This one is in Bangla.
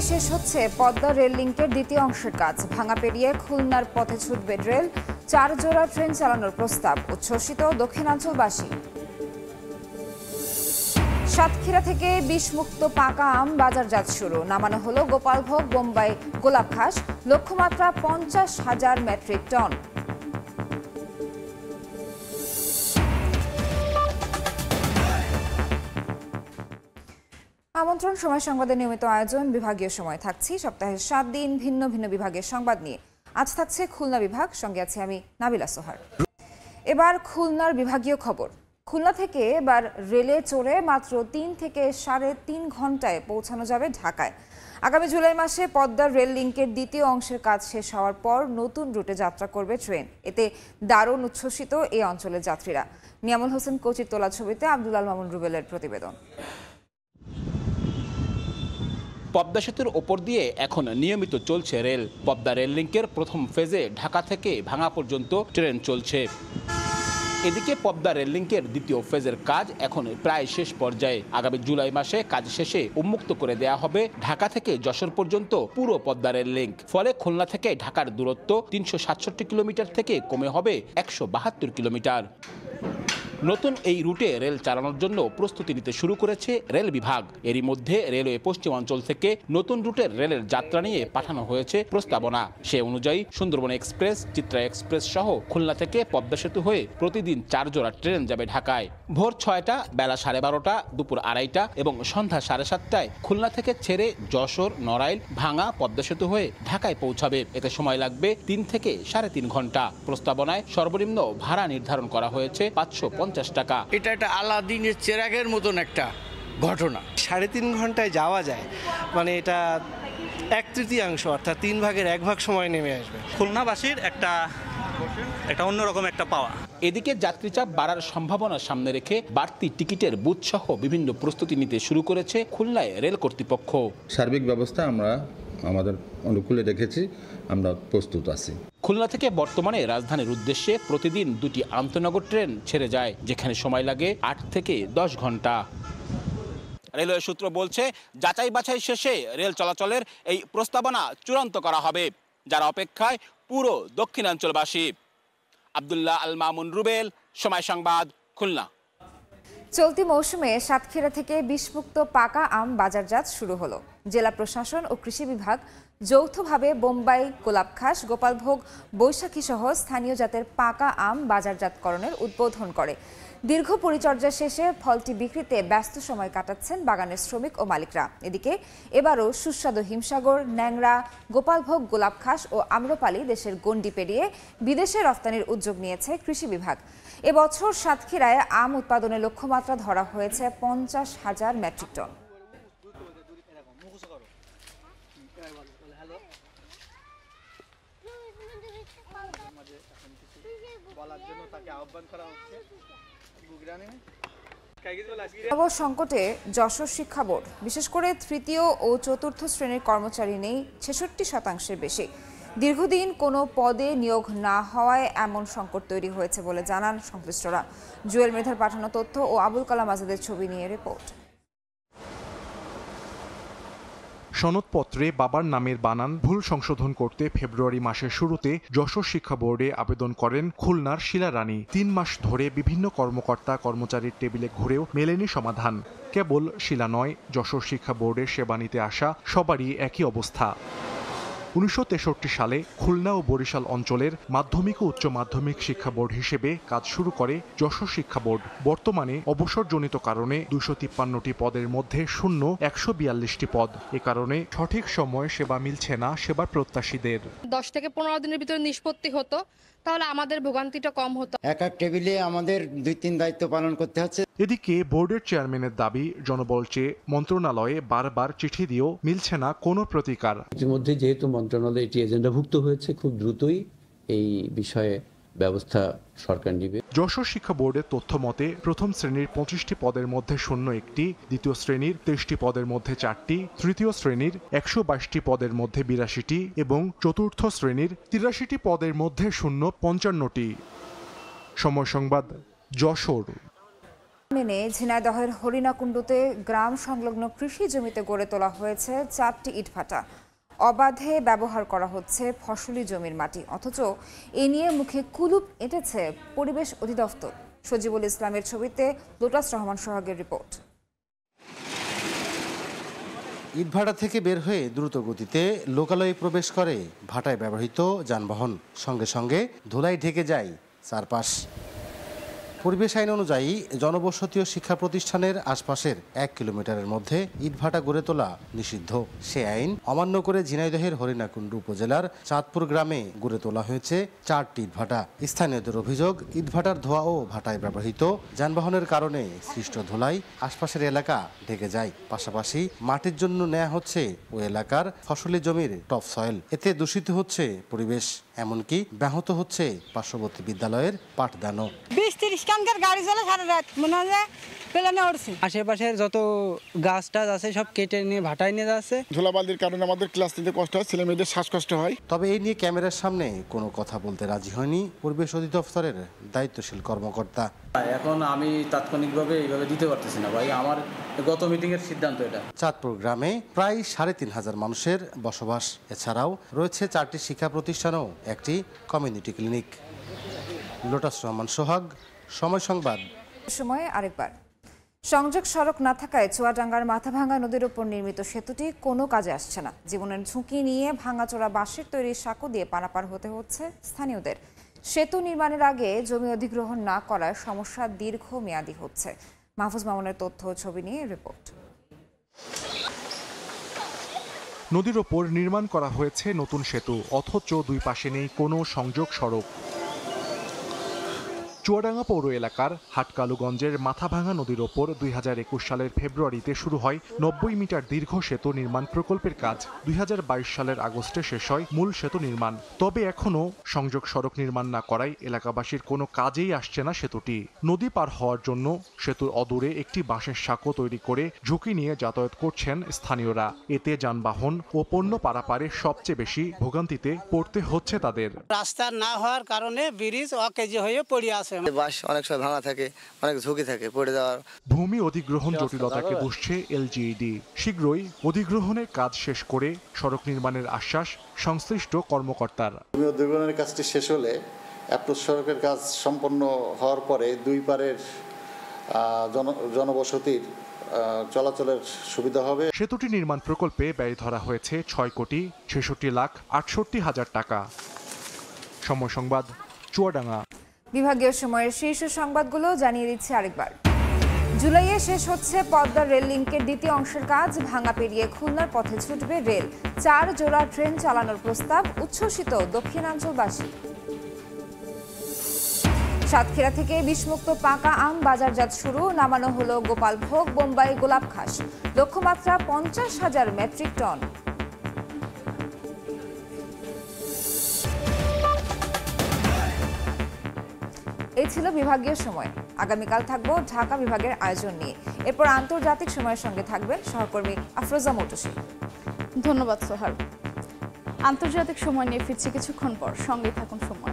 শেষ হচ্ছে পদ্মা রেল লিংকের দ্বিতীয় অংশের কাজ। ভাঙা পেরিয়ে খুলনার পথে ছুটবে রেল। 4 জোড়া ট্রেন চালানোর প্রস্তাব, উচ্ছ্বসিত দক্ষিণাঞ্চলবাসী। সাতক্ষীরা থেকে বিষমুক্ত পাকা আম বাজারজাত শুরু। নামানো হলো গোপালভোগ বোম্বাই গোলাপখাস। লক্ষ্যমাত্রা 50,000 মেট্রিক টন। আমন্ত্রণ সময় সংবাদের নিয়মিত আয়োজন। বিভাগীয় সময় থাকছি সপ্তাহের 7 দিন ভিন্ন ভিন্ন বিভাগের সংবাদ নিয়ে। আজ থাকছে খুলনা বিভাগ, সঙ্গে আছি আমি নাবিলা সোহার। এবার খুলনার বিভাগীয় খবর। খুলনা থেকে এবার রেলে চড়ে মাত্র 3 থেকে 3.5 ঘন্টায় পৌঁছানো যাবে ঢাকায়। আগামী জুলাই মাসে পদ্মার রেল লিংকের দ্বিতীয় অংশের কাজ শেষ হওয়ার পর নতুন রুটে যাত্রা করবে ট্রেন। এতে দারুণ উচ্ছ্বসিত এই অঞ্চলের যাত্রীরা। নিয়ামুল হোসেন কোচির তোলা ছবিতে আব্দুল আল মামুন রুবেলের প্রতিবেদন। পদ্মা সেতুর ওপর দিয়ে এখন নিয়মিত চলছে রেল। পদ্মা রেল লিংকের প্রথম ফেজে ঢাকা থেকে ভাঙা পর্যন্ত ট্রেন চলছে। এদিকে পদ্মা রেল লিংকের দ্বিতীয় ফেজের কাজ এখন প্রায় শেষ পর্যায়ে। আগামী জুলাই মাসে কাজ শেষে উন্মুক্ত করে দেয়া হবে ঢাকা থেকে যশোর পর্যন্ত পুরো পদ্মা রেল লিংক। ফলে খুলনা থেকে ঢাকার দূরত্ব 367 কিলোমিটার থেকে কমে হবে 172 কিলোমিটার। নতুন এই রুটে রেল চালানোর জন্য প্রস্তুতি নিতে শুরু করেছে রেল বিভাগ। এরই মধ্যে রেলওয়ে পশ্চিমাঞ্চল থেকে নতুন রুটের রেলের যাত্রা নিয়ে পাঠানো হয়েছে প্রস্তাবনা। সে অনুযায়ী সুন্দরবন এক্সপ্রেস, চিত্রা এক্সপ্রেস সহ খুলনা থেকে পদ্মা সেতু হয়ে প্রতিদিন 4 জোড়া ট্রেন যাবে ঢাকায়। ভোর 6টা, বেলা 12:30, দুপুর 2:30 এবং সন্ধ্যা 7:30টায় খুলনা থেকে ছেড়ে যশোর, নড়াইল, ভাঙা পদ্মা সেতু হয়ে ঢাকায় পৌঁছাবে। এতে সময় লাগবে 3 থেকে 3.5 ঘন্টা। প্রস্তাবনায় সর্বনিম্ন ভাড়া নির্ধারণ করা হয়েছে 550 টাকা। এটা একটা আলাদিনের চেরাগের মতন একটা ঘটনা। 3.5 ঘন্টায় যাওয়া যায়, মানে এটা 1/3 অর্থাৎ 3 ভাগের 1 ভাগ সময় নেমে আসবে। খুলনাবাসীর একটা অন্যরকম একটা পাওয়া। এদিকে যাত্রীচাপ বাড়ার সম্ভাবনা সামনে রেখে বাড়তি টিকিটের বুথ সহ বিভিন্ন প্রস্তুতি নিতে শুরু করেছে খুলনায় রেল কর্তৃপক্ষ। সার্বিক ব্যবস্থা আমরা আমাদের অনুকূলে রেখেছি, আমরা প্রস্তুত আছি। খুলনা থেকে বর্তমানে রাজধানীর উদ্দেশ্যে প্রতিদিন 2টি আন্তনগর ট্রেন ছেড়ে যায়, যেখানে সময় লাগে 8 থেকে 10 ঘন্টা। রেলওয়ে সূত্র বলছে, যাচাই বাছাই শেষে রেল চলাচলের এই প্রস্তাবনা চূড়ান্ত করা হবে, যার অপেক্ষায় পুরো দক্ষিণাঞ্চলবাসী। আব্দুল্লাহ আল মামুন রুবেল, সময় সংবাদ, খুলনা। চলতি মৌসুমে সাতক্ষীরা থেকে বিষমুক্ত পাকা আম বাজারজাত শুরু হলো। জেলা প্রশাসন ও কৃষি বিভাগ যৌথভাবে বোম্বাই গোলাপখাস, গোপালভোগ, বৈশাখী সহ স্থানীয় জাতের পাকা আম বাজারজাতকরণের উদ্বোধন করে। দীর্ঘ পরিচর্যা শেষে ফলটি বিক্রিতে ব্যস্ত সময় কাটাচ্ছেন বাগানের শ্রমিক ও মালিকরা। এদিকে এবারও সুস্বাদু হিমসাগর, ন্যাংরা, গোপালভোগ, গোলাপখাস ও আম্রপালি দেশের গণ্ডি পেরিয়ে বিদেশে রফতানির উদ্যোগ নিয়েছে কৃষি বিভাগ। এবছর সাতক্ষীরায় আম উৎপাদনের লক্ষ্যমাত্রা ধরা হয়েছে 50,000 মেট্রিক টন। সংকটে যশোর শিক্ষা বোর্ড, বিশেষ করে তৃতীয় ও চতুর্থ শ্রেণীর কর্মচারী নেই 66% বেশি। দীর্ঘদিন কোনো পদে নিয়োগ না হওয়ায় এমন সংকট তৈরি হয়েছে বলে জানান সংশ্লিষ্টরা। জুয়েল মৃধার পাঠানো তথ্য ও আবুল কালাম আজাদের ছবি নিয়ে রিপোর্ট। সনদপত্রে বাবার নামের বানান ভুল সংশোধন করতে ফেব্রুয়ারি মাসের শুরুতে যশোর শিক্ষা বোর্ডে আবেদন করেন খুলনার শিলা রানী। 3 মাস ধরে বিভিন্ন কর্মকর্তা কর্মচারীর টেবিলে ঘুরেও মেলেনি সমাধান। কেবল শিলা নয়, যশোর শিক্ষা বোর্ডে সেবা নিতে আসা সবারই একই অবস্থা। 1963 সালে খুলনা ও বরিশাল অঞ্চলের মাধ্যমিক ও উচ্চ মাধ্যমিক শিক্ষা বোর্ড হিসেবে কাজ শুরু করে যশোর শিক্ষা বোর্ড। বর্তমানে অবসরজনিত কারণে 253টি পদের মধ্যে শূন্য 142টি পদ। এ কারণে সঠিক সময়ে সেবা মিলছে না সেবার প্রত্যাশীদের। 10 থেকে 15 দিনের ভিতরে নিষ্পত্তি হতো, তাহলে আমাদের ভোগান্তিটা কম হতো। এক টেবিলে আমাদের 2-3 দায়িত্ব পালন করতে হচ্ছে। এদিকে বোর্ডের চেয়ারম্যানের দাবি, জনবল চেয়ে মন্ত্রণালয়ে বারবার চিঠি দিয়েও মিলছে না কোনো প্রতিকার। ইতিমধ্যে যেহেতু মন্ত্রণালয়ে এটি এজেন্ডাভুক্ত হয়েছে, খুব দ্রুতই এই বিষয়ে ব্যবস্থা সরকার নেবে। যশোর শিক্ষা বোর্ডের তথ্য মতে প্রথম শ্রেণীর 25টি পদের মধ্যে শূন্য 1টি, দ্বিতীয় শ্রেণীর 23টি পদের মধ্যে 4টি, তৃতীয় শ্রেণীর 122টি পদের মধ্যে 82টি এবং চতুর্থ শ্রেণীর 83টি পদের মধ্যে শূন্য 55টি। সময় সংবাদ, যশোর। মেনে ঝিনাইদহের হরিণাকুণ্ডুতে গ্রাম সংলগ্ন কৃষি জমিতে গড়ে তোলা হয়েছে 4টি ইটভাটা। অবাধে ব্যবহার করা হচ্ছে ফসলি জমির মাটি, অথচ এ নিয়ে মুখে কুলুপ এঁটেছে পরিবেশ অধিদপ্তর। সজিবুল ইসলামের ছবিতে লোটাস রহমান সোহাগের রিপোর্ট। ইটভাটা থেকে বের হয়ে দ্রুত গতিতে লোকালয়ে প্রবেশ করে ভাটায় ব্যবহৃত যানবাহন, সঙ্গে সঙ্গে ধুলায় ঢেকে যায় চারপাশ। পরিবেশ আইন অনুযায়ী জনবসতি ও শিক্ষা প্রতিষ্ঠানের আশপাশের 1 কিলোমিটারের মধ্যে ইটভাটা গড়ে তোলা নিষিদ্ধ। সে আইন অমান্য করে ঝিনাইদহের হরিণাকুণ্ডু উপজেলার চাঁদপুর গ্রামে গড়ে তোলা হয়েছে 4টি ইটভাটা। স্থানীয়দের অভিযোগ, ইটভাটার ধোঁয়া ও ভাটায় ব্যবহৃত যানবাহনের কারণে সৃষ্ট ধুলায় আশপাশের এলাকা ঢেকে যায়। পাশাপাশি মাটির জন্য নেওয়া হচ্ছে ওই এলাকার ফসলি জমির টপ সয়েল। এতে দূষিত হচ্ছে পরিবেশ, এমনকি ব্যাহত হচ্ছে পার্শ্ববর্তী বিদ্যালয়ের পাঠদানও। 20-30 কানকার গাড়ি চলে সারা রাত, মনে হয় প্লেনে উঠছে। আশেপাশের যত গাছ টাছ আছে সব কেটে নিয়ে ভাটায় নিয়ে যাচ্ছে। ধুলাবালির কারণে আমাদের ক্লাস নিতে কষ্ট হয়, ছেলে মেয়েদের শ্বাসকষ্ট হয়। তবে এই নিয়ে ক্যামেরার সামনে কোনো কথা বলতে রাজি হয়নি পরিবেশ অধিদপ্তরের দায়িত্বশীল কর্মকর্তা। এখন আমি তাৎক্ষণিকভাবে এইভাবে দিতে পারতেছি না ভাই, আমার গত মিটিংয়ের সিদ্ধান্ত এটা। চাঁদপুর গ্রামে প্রায় 3,500 মানুষের বসবাস। এছাড়াও রয়েছে 4টি শিক্ষা প্রতিষ্ঠান ও একটি কমিউনিটি ক্লিনিক। লোটাস রহমান সোহাগ, সময় সংবাদ। সময়ে আরেকবার, সংযোগ সড়ক না থাকায় চুয়াডাঙ্গার মাথাভাঙ্গা নদীর উপর নির্মিত সেতুটি কোনো কাজে আসছে না। জীবনের ঝুঁকি নিয়ে ভাঙাচোরা বাঁশের তৈরি সাঁকো দিয়ে পারাপার হতে হচ্ছে স্থানীয়দের। সেতু নির্মাণের আগে জমি অধিগ্রহণ না করার সমস্যা দীর্ঘমেয়াদী হচ্ছে। মাহফুজ মামুনের তথ্য ও ছবি নিয়ে রিপোর্ট। নদীর ওপর নির্মাণ করা হয়েছে নতুন সেতু, অথচ দুই পাশে নেই কোনো সংযোগ সড়ক। চুয়াডাঙ্গা পৌর এলাকার হাটকালুগঞ্জের মাথাভাঙ্গা নদীর ওপর 2021 সালের ফেব্রুয়ারিতে শুরু হয় 90 মিটার দীর্ঘ সেতু নির্মাণ প্রকল্পের কাজ। 2022 সালের আগস্টে শেষ হয় মূল সেতু নির্মাণ। তবে এখনও সংযোগ সড়ক নির্মাণ না করায় এলাকাবাসীর কোনো কাজেই আসছে না সেতুটি। নদী পার হওয়ার জন্য সেতুর অদূরে একটি বাঁশের সাঁকো তৈরি করে ঝুঁকি নিয়ে যাতায়াত করছেন স্থানীয়রা। এতে যানবাহন ও পণ্য পারাপারে সবচেয়ে বেশি ভোগান্তিতে পড়তে হচ্ছে তাদের। রাস্তা না হওয়ার কারণে ব্রিজ অকেজে হয়ে পড়ে আছে। বাস অনেক সময় ভাঙা থাকে, অনেক ঝুঁকি থাকে পড়ে যাওয়ার। ভূমি অধিগ্রহণ জটিলতাকে বুঝছে এলজিইডি। শীঘ্রই অধিগ্রহণের কাজ শেষ করে সড়ক নির্মাণের আশ্বাস সংশ্লিষ্ট কর্মকর্তার। ভূমি অধিগ্রহণের কাজটি শেষ হলে অ্যাপ্রোচ সড়কের কাজ সম্পন্ন হওয়ার পরে দুই পারের জনবসতির চলাচলের সুবিধা হবে। সেতুটি নির্মাণ প্রকল্পে ব্যয় ধরা হয়েছে 6,66,68,000 টাকা। সময় সংবাদ, চুয়াডাঙ্গা। বিভাগীয় সময়ের শীর্ষ সংবাদগুলো জানিয়ে দিচ্ছে আরেকবার। জুলাইয়ে শেষ হচ্ছে পদ্মা রেল লিঙ্কের দ্বিতীয় অংশের কাজ। ভাঙা পেরিয়ে খুলনার পথে ছুটবে রেল। 4 জোড়া ট্রেন চালানোর প্রস্তাব, উচ্ছ্বসিত দক্ষিণাঞ্চলবাসী। সাতক্ষীরা থেকে বিষমুক্ত পাকা আম বাজারজাত শুরু। নামানো হলো গোপালভোগ, বোম্বাই গোলাপখাস। লক্ষ্যমাত্রা 50,000 মেট্রিক টন। এই ছিল বিভাগীয় সময়। আগামীকাল থাকবো ঢাকা বিভাগের আয়োজন নিয়ে। এরপর আন্তর্জাতিক সময়ের সঙ্গে থাকবেন সহকর্মী আফরোজা মোটুসি। ধন্যবাদ সোহার। আন্তর্জাতিক সময় নিয়ে ফিরছি কিছুক্ষণ পর, সঙ্গে থাকুন সময়।